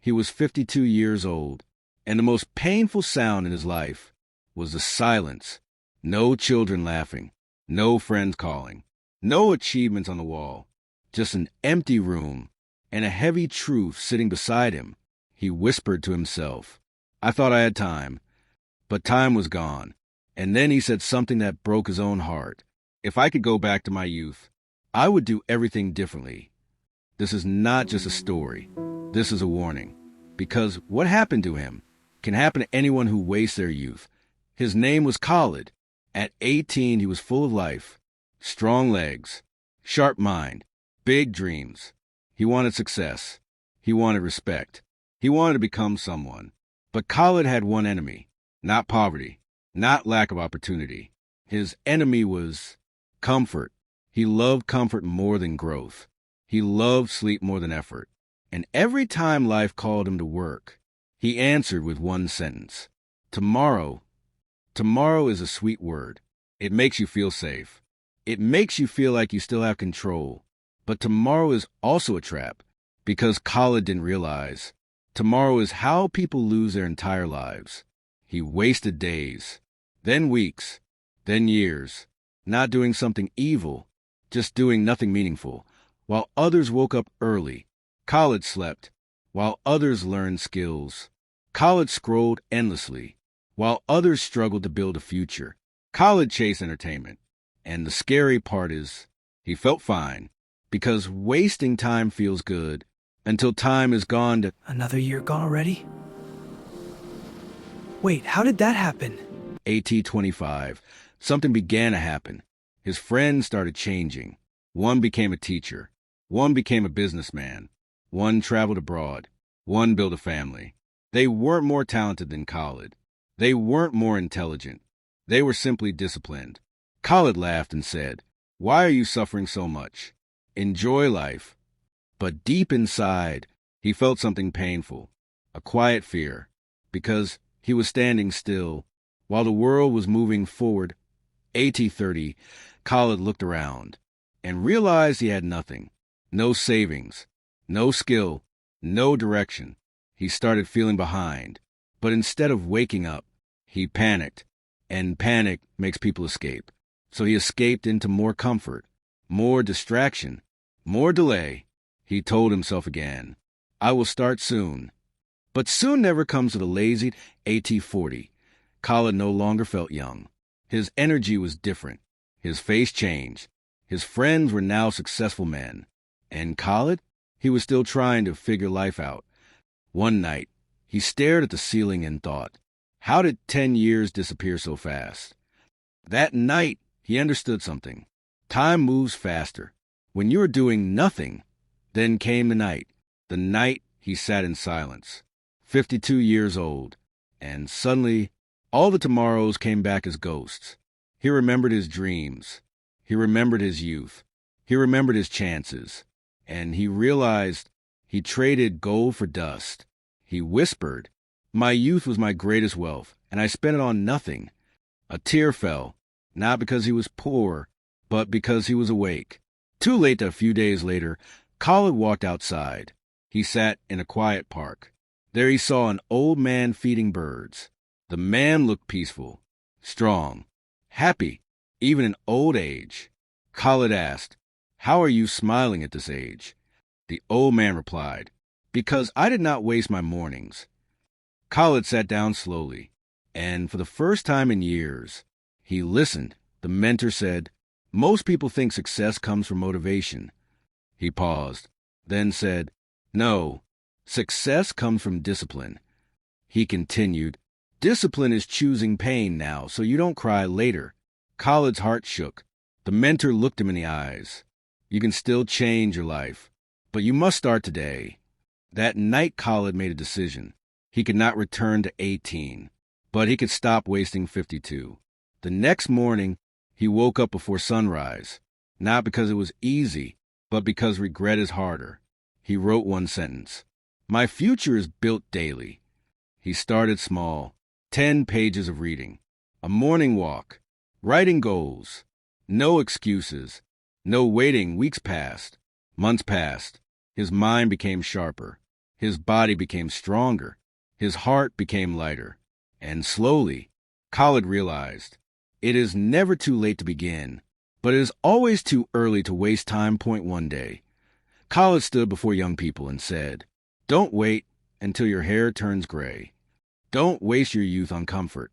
He was 52 years old, and the most painful sound in his life was the silence. No children laughing, no friends calling, no achievements on the wall, just an empty room and a heavy truth sitting beside him. He whispered to himself, "I thought I had time," but time was gone. And then he said something that broke his own heart. "If I could go back to my youth, I would do everything differently." This is not just a story. This is a warning. Because what happened to him can happen to anyone who wastes their youth. His name was Khalid. At 18, he was full of life, strong legs, sharp mind, big dreams. He wanted success. He wanted respect. He wanted to become someone. But Khalid had one enemy, not poverty, not lack of opportunity. His enemy was comfort. He loved comfort more than growth. He loved sleep more than effort. And every time life called him to work, he answered with one sentence: tomorrow. Tomorrow is a sweet word. It makes you feel safe. It makes you feel like you still have control. But tomorrow is also a trap, because Khalid didn't realize. Tomorrow is how people lose their entire lives. He wasted days, then weeks, then years, not doing something evil, just doing nothing meaningful. While others woke up early, Khalid slept. While others learned skills, Khalid scrolled endlessly. While others struggled to build a future, Khalid chased entertainment. And the scary part is, he felt fine, because wasting time feels good until time is gone to... Another year gone already? Wait, how did that happen? AT-25. Something began to happen. His friends started changing. One became a teacher. One became a businessman. One traveled abroad. One built a family. They weren't more talented than Khalid. They weren't more intelligent. They were simply disciplined. Khalid laughed and said, "Why are you suffering so much? Enjoy life." But deep inside, he felt something painful, a quiet fear, because he was standing still while the world was moving forward. AT-30, Khalid looked around and realized he had nothing. No savings, no skill, no direction. He started feeling behind. But instead of waking up, he panicked. And panic makes people escape. So he escaped into more comfort, more distraction, more delay. He told himself again, "I will start soon." But soon never comes to the lazy. AT-40. Khalid no longer felt young. His energy was different. His face changed. His friends were now successful men. And Khalid? He was still trying to figure life out. One night, he stared at the ceiling and thought, how did 10 years disappear so fast? That night, he understood something. Time moves faster. When you're doing nothing, then came the night. The night he sat in silence, 52 years old, and suddenly all the tomorrows came back as ghosts. He remembered his dreams. He remembered his youth. He remembered his chances. And he realized he traded gold for dust. He whispered, "My youth was my greatest wealth, and I spent it on nothing." A tear fell, not because he was poor, but because he was awake. Too late that a few days later, Khalid walked outside. He sat in a quiet park. There he saw an old man feeding birds. The man looked peaceful, strong, happy, even in old age. Khalid asked, "How are you smiling at this age?" The old man replied, "Because I did not waste my mornings." Khalid sat down slowly, and for the first time in years, he listened. The mentor said, "Most people think success comes from motivation." He paused, then said, "No, success comes from discipline." He continued, "Discipline is choosing pain now so you don't cry later." Khalid's heart shook. The mentor looked him in the eyes. "You can still change your life, but you must start today." That night, Khalid made a decision. He could not return to 18, but he could stop wasting 52. The next morning, he woke up before sunrise, not because it was easy, but because regret is harder. He wrote one sentence: "My future is built daily." He started small, 10 pages of reading, a morning walk, writing goals. No excuses, no waiting. Weeks passed, months passed. His mind became sharper. His body became stronger. His heart became lighter. And slowly, Khalid realized, it is never too late to begin, but it is always too early to waste time. Point one day, Khalid stood before young people and said, "Don't wait until your hair turns gray. Don't waste your youth on comfort.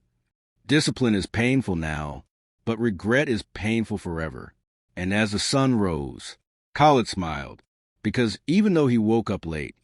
Discipline is painful now, but regret is painful forever." And as the sun rose, Khalid smiled, because even though he woke up late,